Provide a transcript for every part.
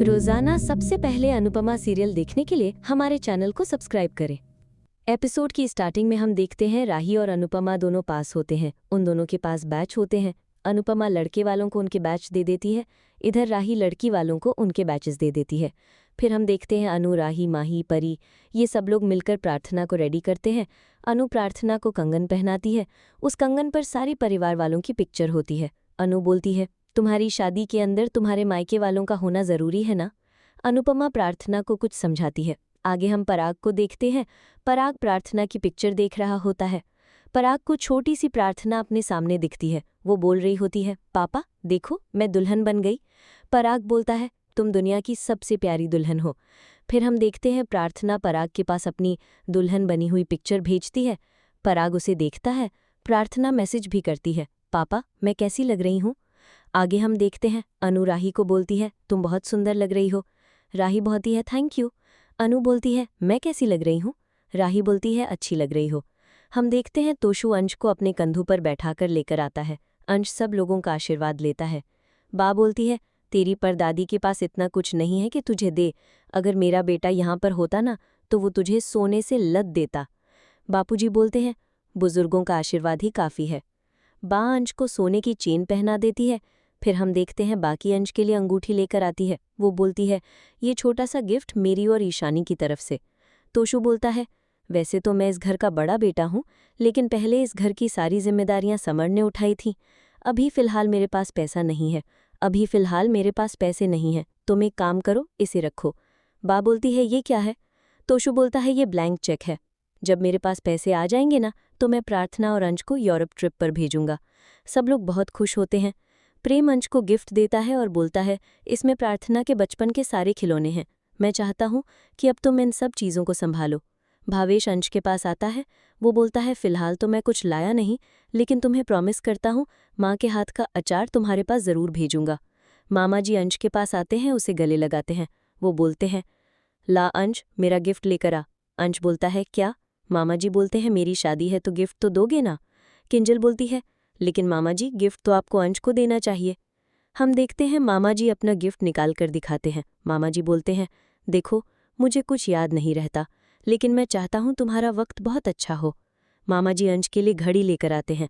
रोजाना सबसे पहले अनुपमा सीरियल देखने के लिए हमारे चैनल को सब्सक्राइब करें। एपिसोड की स्टार्टिंग में हम देखते हैं राही और अनुपमा दोनों पास होते हैं। उन दोनों के पास बैच होते हैं। अनुपमा लड़के वालों को उनके बैच दे देती है, इधर राही लड़की वालों को उनके बैचेस दे देती है। फिर हम देखते हैं अनु, राही, माही, परी ये सब लोग मिलकर प्रार्थना को रेडी करते हैं। अनु प्रार्थना को कंगन पहनाती है। उस कंगन पर सारी परिवार वालों की पिक्चर होती है। अनु बोलती है, तुम्हारी शादी के अंदर तुम्हारे मायके वालों का होना ज़रूरी है ना। अनुपमा प्रार्थना को कुछ समझाती है। आगे हम पराग को देखते हैं। पराग प्रार्थना की पिक्चर देख रहा होता है। पराग को छोटी सी प्रार्थना अपने सामने दिखती है। वो बोल रही होती है, पापा देखो मैं दुल्हन बन गई। पराग बोलता है, तुम दुनिया की सबसे प्यारी दुल्हन हो। फिर हम देखते हैं प्रार्थना पराग के पास अपनी दुल्हन बनी हुई पिक्चर भेजती है। पराग उसे देखता है। प्रार्थना मैसेज भी करती है, पापा मैं कैसी लग रही हूँ। आगे हम देखते हैं अनु राही को बोलती है, तुम बहुत सुंदर लग रही हो। राही बोलती है, थैंक यू। अनु बोलती है, मैं कैसी लग रही हूँ। राही बोलती है, अच्छी लग रही हो। हम देखते हैं तोशु अंश को अपने कंधों पर बैठाकर लेकर आता है। अंश सब लोगों का आशीर्वाद लेता है। बा बोलती है, तेरी परदादी के पास इतना कुछ नहीं है कि तुझे दे। अगर मेरा बेटा यहाँ पर होता ना तो वो तुझे सोने से लद देता। बापूजी बोलते हैं, बुजुर्गों का आशीर्वाद ही काफ़ी है। बा अंश को सोने की चेन पहना देती है। फिर हम देखते हैं बाकी अंश के लिए अंगूठी लेकर आती है। वो बोलती है, ये छोटा सा गिफ्ट मेरी और ईशानी की तरफ से। तोशु बोलता है, वैसे तो मैं इस घर का बड़ा बेटा हूँ, लेकिन पहले इस घर की सारी जिम्मेदारियां समर ने उठाई थीं। अभी फ़िलहाल मेरे पास पैसा नहीं है। तुम एक काम करो, इसे रखो। बा बोलती है, ये क्या है। तोशु बोलता है, ये ब्लैंक चेक है। जब मेरे पास पैसे आ जाएंगे ना तो मैं प्रार्थना और अंश को यूरोप ट्रिप पर भेजूंगा। सब लोग बहुत खुश होते हैं। प्रेम अंश को गिफ्ट देता है और बोलता है, इसमें प्रार्थना के बचपन के सारे खिलौने हैं। मैं चाहता हूँ कि अब तुम इन सब चीज़ों को संभालो। भावेश अंश के पास आता है। वो बोलता है, फ़िलहाल तो मैं कुछ लाया नहीं, लेकिन तुम्हें प्रॉमिस करता हूँ माँ के हाथ का अचार तुम्हारे पास ज़रूर भेजूंगा। मामा जी अंश के पास आते हैं, उसे गले लगाते हैं। वो बोलते हैं, ला अंश मेरा गिफ्ट लेकर आ। अंश बोलता है, क्या। मामा जी बोलते हैं, मेरी शादी है तो गिफ्ट तो दोगे ना। किंजल बोलती है, लेकिन मामा जी गिफ्ट तो आपको अंश को देना चाहिए। हम देखते हैं मामा जी अपना गिफ्ट निकाल कर दिखाते हैं। मामा जी बोलते हैं, देखो मुझे कुछ याद नहीं रहता, लेकिन मैं चाहता हूँ तुम्हारा वक्त बहुत अच्छा हो। मामा जी अंश के लिए घड़ी लेकर आते हैं।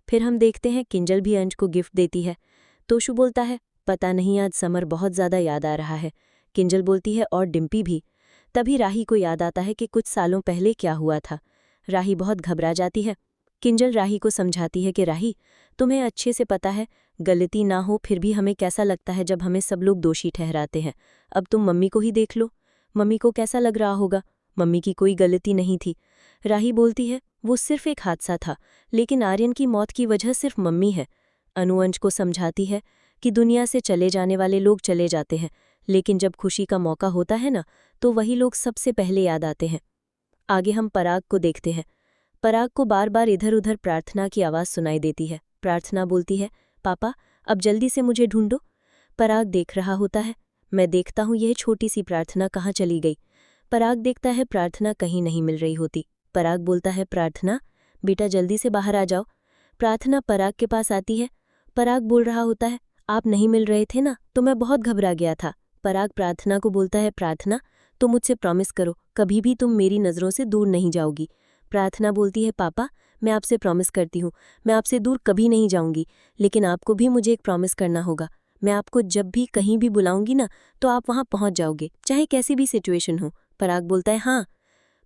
फिर हम देखते हैं किंजल भी अंश को गिफ्ट देती है। तोशु बोलता है, पता नहीं आज समर बहुत ज़्यादा याद आ रहा है। किंजल बोलती है, और डिम्पी भी। तभी राही को याद आता है कि कुछ सालों पहले क्या हुआ था। राही बहुत घबरा जाती है। किंजल राही को समझाती है कि राही, तुम्हें अच्छे से पता है गलती ना हो फिर भी हमें कैसा लगता है जब हमें सब लोग दोषी ठहराते हैं। अब तुम मम्मी को ही देख लो, मम्मी को कैसा लग रहा होगा। मम्मी की कोई गलती नहीं थी। राही बोलती है, वो सिर्फ एक हादसा था, लेकिन आर्यन की मौत की वजह सिर्फ मम्मी है। अनु अंश को समझाती है कि दुनिया से चले जाने वाले लोग चले जाते हैं, लेकिन जब खुशी का मौका होता है ना तो वही लोग सबसे पहले याद आते हैं। आगे हम पराग को देखते हैं। पराग को बार बार इधर उधर प्रार्थना की आवाज़ सुनाई देती है। प्रार्थना बोलती है, पापा अब जल्दी से मुझे ढूंढो। पराग देख रहा होता है। मैं देखता हूँ यह छोटी सी प्रार्थना कहाँ चली गई। पराग देखता है प्रार्थना कहीं नहीं मिल रही होती। पराग बोलता है, प्रार्थना बेटा जल्दी से बाहर आ जाओ। प्रार्थना पराग के पास आती है। पराग बोल रहा होता है, आप नहीं मिल रहे थे ना तो मैं बहुत घबरा गया था। पराग प्रार्थना को बोलता है, प्रार्थना तुम मुझसे प्रॉमिस करो कभी भी तुम मेरी नज़रों से दूर नहीं जाओगी। प्रार्थना बोलती है, पापा मैं आपसे प्रॉमिस करती हूँ मैं आपसे दूर कभी नहीं जाऊँगी, लेकिन आपको भी मुझे एक प्रॉमिस करना होगा। मैं आपको जब भी कहीं भी बुलाऊंगी ना तो आप वहाँ पहुँच जाओगे, चाहे कैसी भी सिचुएशन हो। पराग बोलता है, हाँ।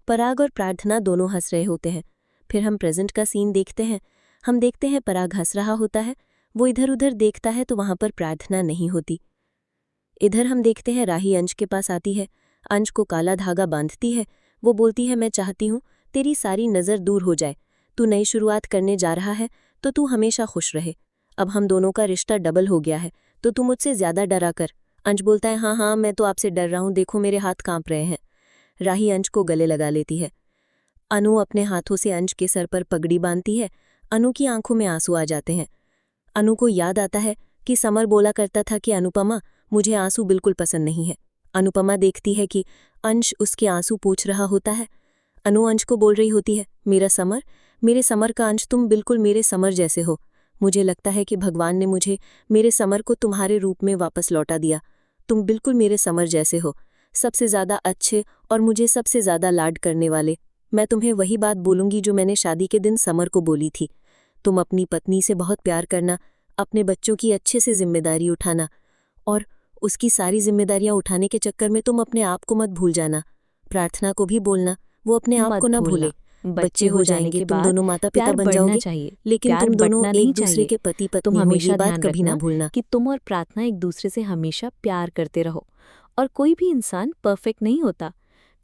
पराग और प्रार्थना दोनों हंस रहे होते हैं। फिर हम प्रेजेंट का सीन देखते हैं। हम देखते हैं पराग हंस रहा होता है। वो इधर उधर देखता है तो वहाँ पर प्रार्थना नहीं होती। इधर हम देखते हैं राही अंश के पास आती है। अंश को काला धागा बांधती है। वो बोलती है, मैं चाहती हूँ तेरी सारी नज़र दूर हो जाए। तू नई शुरुआत करने जा रहा है तो तू हमेशा खुश रहे। अब हम दोनों का रिश्ता डबल हो गया है तो तू मुझसे ज़्यादा डरा कर। अंश बोलता है, हाँ हाँ मैं तो आपसे डर रहा हूँ, देखो मेरे हाथ काँप रहे हैं। राही अंश को गले लगा लेती है। अनु अपने हाथों से अंश के सर पर पगड़ी बांधती है। अनु की आंखों में आंसू आ जाते हैं। अनु को याद आता है कि समर बोला करता था कि अनुपमा, मुझे आंसू बिल्कुल पसंद नहीं है। अनुपमा देखती है कि अंश उसके आंसू पोंछ रहा होता है। अनु अंश को बोल रही होती है, मेरा समर, मेरे समर का अंश, तुम बिल्कुल मेरे समर जैसे हो। मुझे लगता है कि भगवान ने मुझे मेरे समर को तुम्हारे रूप में वापस लौटा दिया। तुम बिल्कुल मेरे समर जैसे हो, सबसे ज़्यादा अच्छे और मुझे सबसे ज़्यादा लाड करने वाले। मैं तुम्हें वही बात बोलूँगी जो मैंने शादी के दिन समर को बोली थी। तुम अपनी पत्नी से बहुत प्यार करना, अपने बच्चों की अच्छे से जिम्मेदारी उठाना, और उसकी सारी जिम्मेदारियां उठाने के चक्कर में तुम अपने आप को मत भूल जाना। प्रार्थना को भी बोलना, वो अपने आप को ना भूले। बच्चे हो जाएंगे, तुम दोनों माता पिता बन जाओगे, लेकिन तुम दोनों एक दूसरे के पति पत्नी हो, ये बात कभी ना भूलना कि तुम और प्रार्थना एक दूसरे से हमेशा प्यार करते रहो। और कोई भी इंसान परफेक्ट नहीं होता।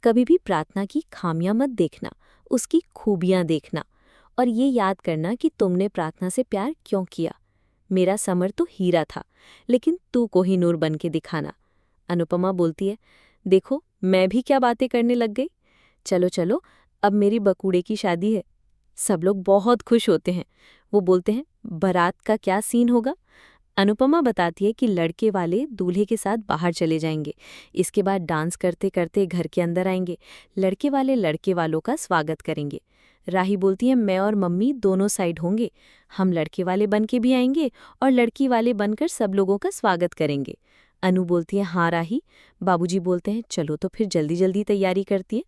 कभी भी प्रार्थना की खामियां मत देखना, उसकी खूबियां देखना, और ये याद करना कि तुमने प्रार्थना से प्यार क्यों किया। मेरा समर तो हीरा था, लेकिन तू कोहिनूर बन के दिखाना। अनुपमा बोलती है, देखो मैं भी क्या बातें करने लग गई। चलो चलो, अब मेरी बकूड़े की शादी है। सब लोग बहुत खुश होते हैं। वो बोलते हैं, बारात का क्या सीन होगा। अनुपमा बताती है कि लड़के वाले दूल्हे के साथ बाहर चले जाएंगे। इसके बाद डांस करते करते घर के अंदर आएंगे। लड़के वाले लड़के वालों का स्वागत करेंगे। राही बोलती है, मैं और मम्मी दोनों साइड होंगे। हम लड़के वाले बन के भी आएंगे और लड़की वाले बनकर सब लोगों का स्वागत करेंगे। अनु बोलती है, हाँ राही। बाबूजी बोलते हैं, चलो तो फिर जल्दी जल्दी तैयारी करती है।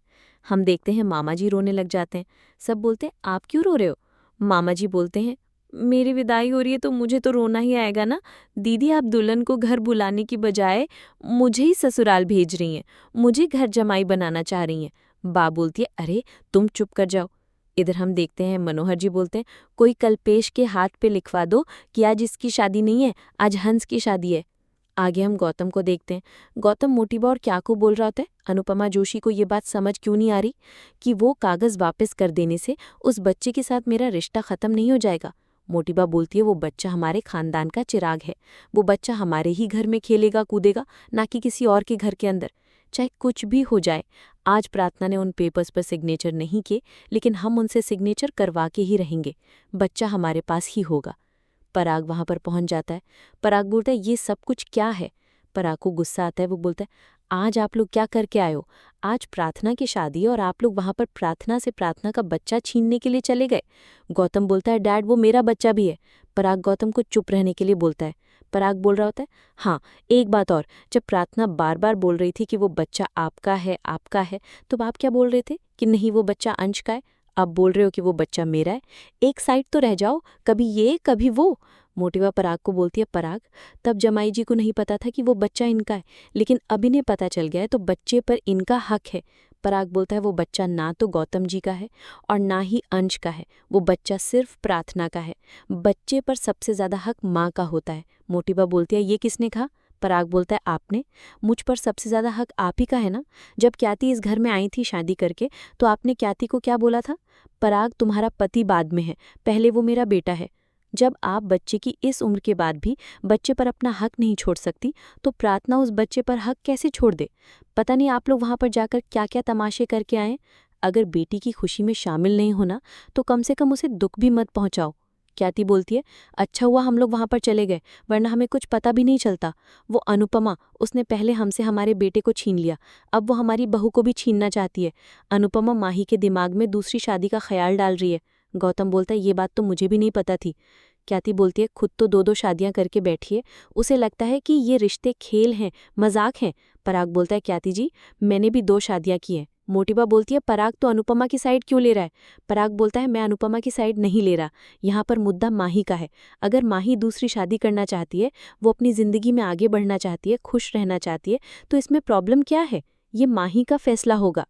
हम देखते हैं मामा जी रोने लग जाते हैं। सब बोलते हैं, आप क्यों रो रहे हो। मामा जी बोलते हैं, मेरी विदाई हो रही है तो मुझे तो रोना ही आएगा ना। दीदी, आप दुल्हन को घर बुलाने की बजाय मुझे ही ससुराल भेज रही हैं, मुझे घर जमाई बनाना चाह रही हैं। बा बोलती है, अरे तुम चुप कर जाओ। इधर हम देखते हैं मनोहर जी बोलते हैं, कोई कल्पेश के हाथ पे लिखवा दो कि आज इसकी शादी नहीं है, आज हंस की शादी है। आगे हम गौतम को देखते हैं। गौतम मोटीबा और क्या को बोल रहा होता है। अनुपमा जोशी को ये बात समझ क्यों नहीं आ रही कि वो कागज वापस कर देने से उस बच्चे के साथ मेरा रिश्ता खत्म नहीं हो जाएगा। मोटीबा बोलती है, वो बच्चा हमारे खानदान का चिराग है, वो बच्चा हमारे ही घर में खेलेगा कूदेगा, ना कि किसी और के घर के अंदर। चाहे कुछ भी हो जाए, आज प्रार्थना ने उन पेपर्स पर सिग्नेचर नहीं किए, लेकिन हम उनसे सिग्नेचर करवा के ही रहेंगे। बच्चा हमारे पास ही होगा। पराग वहां पर पहुंच जाता है। पराग बोलता है, ये सब कुछ क्या है। पराग को गुस्सा आता है। वो बोलता है, आज आप लोग क्या करके आए हो। आज प्रार्थना की शादी है और आप लोग वहां पर प्रार्थना से प्रार्थना का बच्चा छीनने के लिए चले गए। गौतम बोलता है, डैड वो मेरा बच्चा भी है। पराग गौतम को चुप रहने के लिए बोलता है। पराग बोल रहा होता है, हाँ एक बात और, जब प्रार्थना बार बार बोल रही थी कि वो बच्चा आपका है, तो आप क्या बोल रहे थे कि नहीं वो बच्चा अंश का है। अब बोल रहे हो कि वो बच्चा मेरा है। एक साइड तो रह जाओ, कभी ये कभी वो। मोटिवा पराग को बोलती है, पराग तब जमाई जी को नहीं पता था कि वो बच्चा इनका है, लेकिन अब इन्हें पता चल गया है तो बच्चे पर इनका हक है। पराग बोलता है, वो बच्चा ना तो गौतम जी का है और ना ही अंश का है, वो बच्चा सिर्फ प्रार्थना का है। बच्चे पर सबसे ज्यादा हक माँ का होता है। मोटिवा बोलती है, ये किसने कहा। पराग बोलता है, आपने। मुझ पर सबसे ज्यादा हक आप ही का है ना। जब क्याती इस घर में आई थी शादी करके, तो आपने क्याती को क्या बोला था। पराग तुम्हारा पति बाद में है, पहले वो मेरा बेटा है। जब आप बच्चे की इस उम्र के बाद भी बच्चे पर अपना हक नहीं छोड़ सकती, तो प्रार्थना उस बच्चे पर हक कैसे छोड़ दे। पता नहीं आप लोग वहां पर जाकर क्या क्या तमाशे करके आए। अगर बेटी की खुशी में शामिल नहीं होना तो कम से कम उसे दुख भी मत पहुंचाओ। क्याती बोलती है, अच्छा हुआ हम लोग वहां पर चले गए, वरना हमें कुछ पता भी नहीं चलता। वो अनुपमा, उसने पहले हमसे हमारे बेटे को छीन लिया, अब वो हमारी बहू को भी छीनना चाहती है। अनुपमा माही के दिमाग में दूसरी शादी का ख्याल डाल रही है। गौतम बोलता है, ये बात तो मुझे भी नहीं पता थी। क्याती बोलती है, खुद तो 2-2 शादियां करके बैठी है, उसे लगता है कि ये रिश्ते खेल हैं, मजाक हैं। पराग बोलता है, क्याती जी मैंने भी 2 शादियां की हैं। मोटिबा बोलती है, पराग तो अनुपमा की साइड क्यों ले रहा है। पराग बोलता है, मैं अनुपमा की साइड नहीं ले रहा, यहाँ पर मुद्दा माही का है। अगर माही दूसरी शादी करना चाहती है, वो अपनी जिंदगी में आगे बढ़ना चाहती है, खुश रहना चाहती है, तो इसमें प्रॉब्लम क्या है। ये माही का फैसला होगा।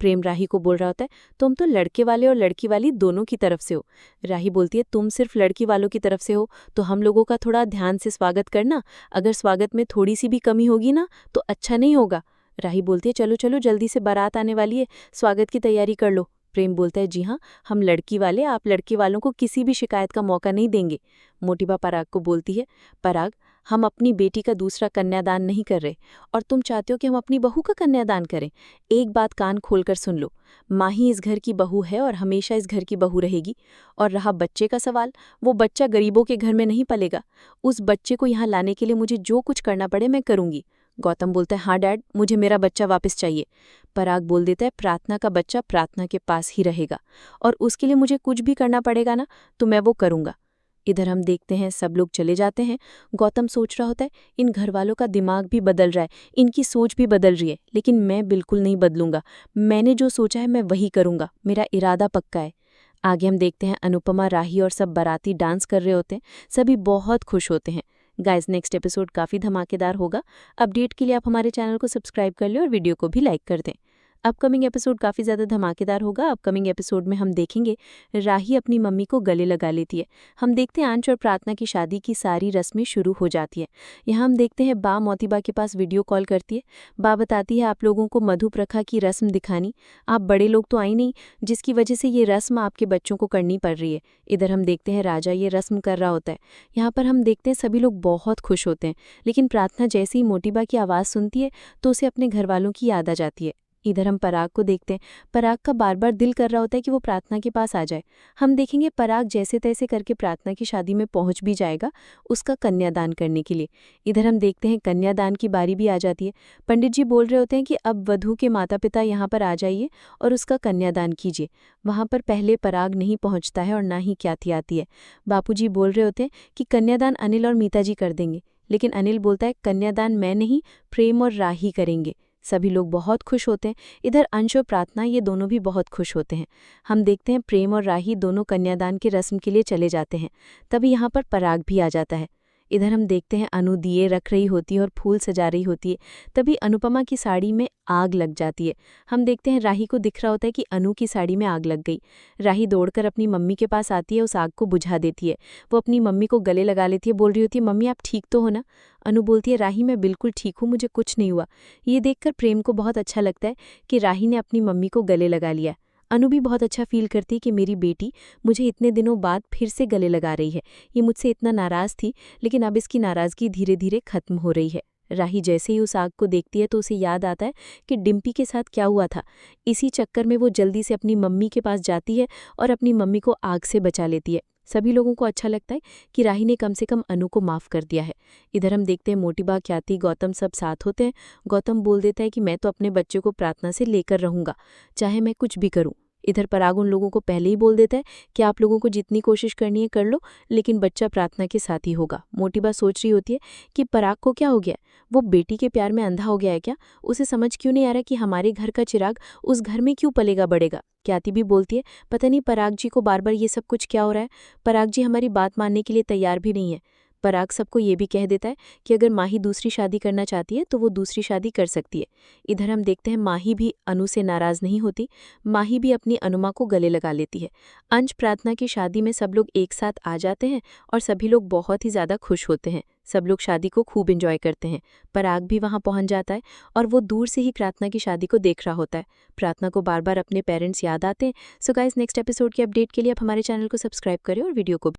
प्रेम राही को बोल रहा होता है, तुम तो लड़के वाले और लड़की वाली दोनों की तरफ से हो। राही बोलती है, तुम सिर्फ लड़की वालों की तरफ से हो तो हम लोगों का थोड़ा ध्यान से स्वागत करना, अगर स्वागत में थोड़ी सी भी कमी होगी ना तो अच्छा नहीं होगा। राही बोलती है, चलो चलो जल्दी से बारात आने वाली है, स्वागत की तैयारी कर लो। प्रेम बोलता है, जी हाँ, हम लड़की वाले आप लड़के वालों को किसी भी शिकायत का मौका नहीं देंगे। मोटिबा पराग को बोलती है, पराग हम अपनी बेटी का दूसरा कन्यादान नहीं कर रहे और तुम चाहते हो कि हम अपनी बहू का कन्यादान करें। एक बात कान खोलकर सुन लो, माही इस घर की बहू है और हमेशा इस घर की बहू रहेगी। और रहा बच्चे का सवाल, वो बच्चा गरीबों के घर में नहीं पलेगा। उस बच्चे को यहाँ लाने के लिए मुझे जो कुछ करना पड़े मैं करूंगी। गौतम बोलता है, हाँ डैड, मुझे मेरा बच्चा वापस चाहिए। पराग बोल देता है, प्रार्थना का बच्चा प्रार्थना के पास ही रहेगा और उसके लिए मुझे कुछ भी करना पड़ेगा ना तो मैं वो करूंगा। इधर हम देखते हैं सब लोग चले जाते हैं। गौतम सोच रहा होता है, इन घरवालों का दिमाग भी बदल रहा है, इनकी सोच भी बदल रही है, लेकिन मैं बिल्कुल नहीं बदलूंगा। मैंने जो सोचा है मैं वही करूंगा, मेरा इरादा पक्का है। आगे हम देखते हैं अनुपमा, राही और सब बाराती डांस कर रहे होते हैं। सभी बहुत खुश होते हैं। गाइस, नेक्स्ट एपिसोड काफ़ी धमाकेदार होगा। अपडेट के लिए आप हमारे चैनल को सब्सक्राइब कर लें और वीडियो को भी लाइक कर दें। अपकमिंग एपिसोड काफ़ी ज़्यादा धमाकेदार होगा। अपकमिंग एपिसोड में हम देखेंगे राही अपनी मम्मी को गले लगा लेती है। हम देखते हैं अंश और प्रार्थना की शादी की सारी रस्में शुरू हो जाती है। यहाँ हम देखते हैं बा मोतीबा के पास वीडियो कॉल करती है। बा बताती है, आप लोगों को मधु प्रथा की रस्म दिखानी, आप बड़े लोग तो आई नहीं, जिसकी वजह से ये रस्म आपके बच्चों को करनी पड़ रही है। इधर हम देखते हैं राजा ये रस्म कर रहा होता है। यहाँ पर हम देखते हैं सभी लोग बहुत खुश होते हैं, लेकिन प्रार्थना जैसे ही मोतीबा की आवाज़ सुनती है तो उसे अपने घर वालों की याद आ जाती है। इधर हम पराग को देखते हैं। पराग का बार बार दिल कर रहा होता है कि वो प्रार्थना के पास आ जाए। हम देखेंगे पराग जैसे तैसे करके प्रार्थना की शादी में पहुंच भी जाएगा उसका कन्यादान करने के लिए। इधर हम देखते हैं कन्यादान की बारी भी आ जाती है। पंडित जी बोल रहे होते हैं कि अब वधू के माता पिता यहाँ पर आ जाइए और उसका कन्यादान कीजिए। वहाँ पर पहले पराग नहीं पहुँचता है और ना ही ख्याति आती है। बापूजी बोल रहे होते हैं कि कन्यादान अनिल और मीता जी कर देंगे, लेकिन अनिल बोलता है कन्यादान मैं नहीं, प्रेम और राही करेंगे। सभी लोग बहुत खुश होते हैं। इधर अंश और प्रार्थना ये दोनों भी बहुत खुश होते हैं। हम देखते हैं प्रेम और राही दोनों कन्यादान की रस्म के लिए चले जाते हैं। तभी यहाँ पर पराग भी आ जाता है। इधर हम देखते हैं अनु दिए रख रही होती है और फूल सजा रही होती है। तभी अनुपमा की साड़ी में आग लग जाती है। हम देखते हैं राही को दिख रहा होता है कि अनु की साड़ी में आग लग गई। राही दौड़कर अपनी मम्मी के पास आती है, उस आग को बुझा देती है। वो अपनी मम्मी को गले लगा लेती है, बोल रही होती है, मम्मी आप ठीक तो हो ना? अनु बोलती है, राही मैं बिल्कुल ठीक हूँ, मुझे कुछ नहीं हुआ। ये देखकर प्रेम को बहुत अच्छा लगता है कि राही ने अपनी मम्मी को गले लगा लिया। अनु भी बहुत अच्छा फील करती है कि मेरी बेटी मुझे इतने दिनों बाद फिर से गले लगा रही है। ये मुझसे इतना नाराज़ थी, लेकिन अब इसकी नाराज़गी धीरे धीरे खत्म हो रही है। राही जैसे ही उस आग को देखती है तो उसे याद आता है कि डिम्पी के साथ क्या हुआ था। इसी चक्कर में वो जल्दी से अपनी मम्मी के पास जाती है और अपनी मम्मी को आग से बचा लेती है। सभी लोगों को अच्छा लगता है कि राही ने कम से कम अनु को माफ़ कर दिया है। इधर हम देखते हैं मोतीबा, ख्याति, गौतम सब साथ होते हैं। गौतम बोल देता है कि मैं तो अपने बच्चे को प्रार्थना से लेकर रहूँगा, चाहे मैं कुछ भी करूँ। इधर पराग उन लोगों को पहले ही बोल देता है कि आप लोगों को जितनी कोशिश करनी है कर लो, लेकिन बच्चा प्रार्थना के साथ ही होगा। मोतीबा सोच रही होती है कि पराग को क्या हो गया, वो बेटी के प्यार में अंधा हो गया है क्या? उसे समझ क्यों नहीं आ रहा कि हमारे घर का चिराग उस घर में क्यों पलेगा बढ़ेगा? ख्याति भी बोलती है, पता नहीं पराग जी को बार बार ये सब कुछ क्या हो रहा है। पराग जी हमारी बात मानने के लिए तैयार भी नहीं है। पराग सबको ये भी कह देता है कि अगर माही दूसरी शादी करना चाहती है तो वो दूसरी शादी कर सकती है। इधर हम देखते हैं माही भी अनु से नाराज़ नहीं होती। माही भी अपनी अनुमा को गले लगा लेती है। अंश प्रार्थना की शादी में सब लोग एक साथ आ जाते हैं और सभी लोग बहुत ही ज़्यादा खुश होते हैं। सब लोग शादी को खूब एंजॉय करते हैं। पराग भी वहाँ पहुँच जाता है और वो दूर से ही प्रार्थना की शादी को देख रहा होता है। प्रार्थना को बार बार अपने पेरेंट्स याद आते हैं। सो गाइस, नेक्स्ट एपिसोड के अपडेट के लिए आप हमारे चैनल को सब्सक्राइब करें और वीडियो को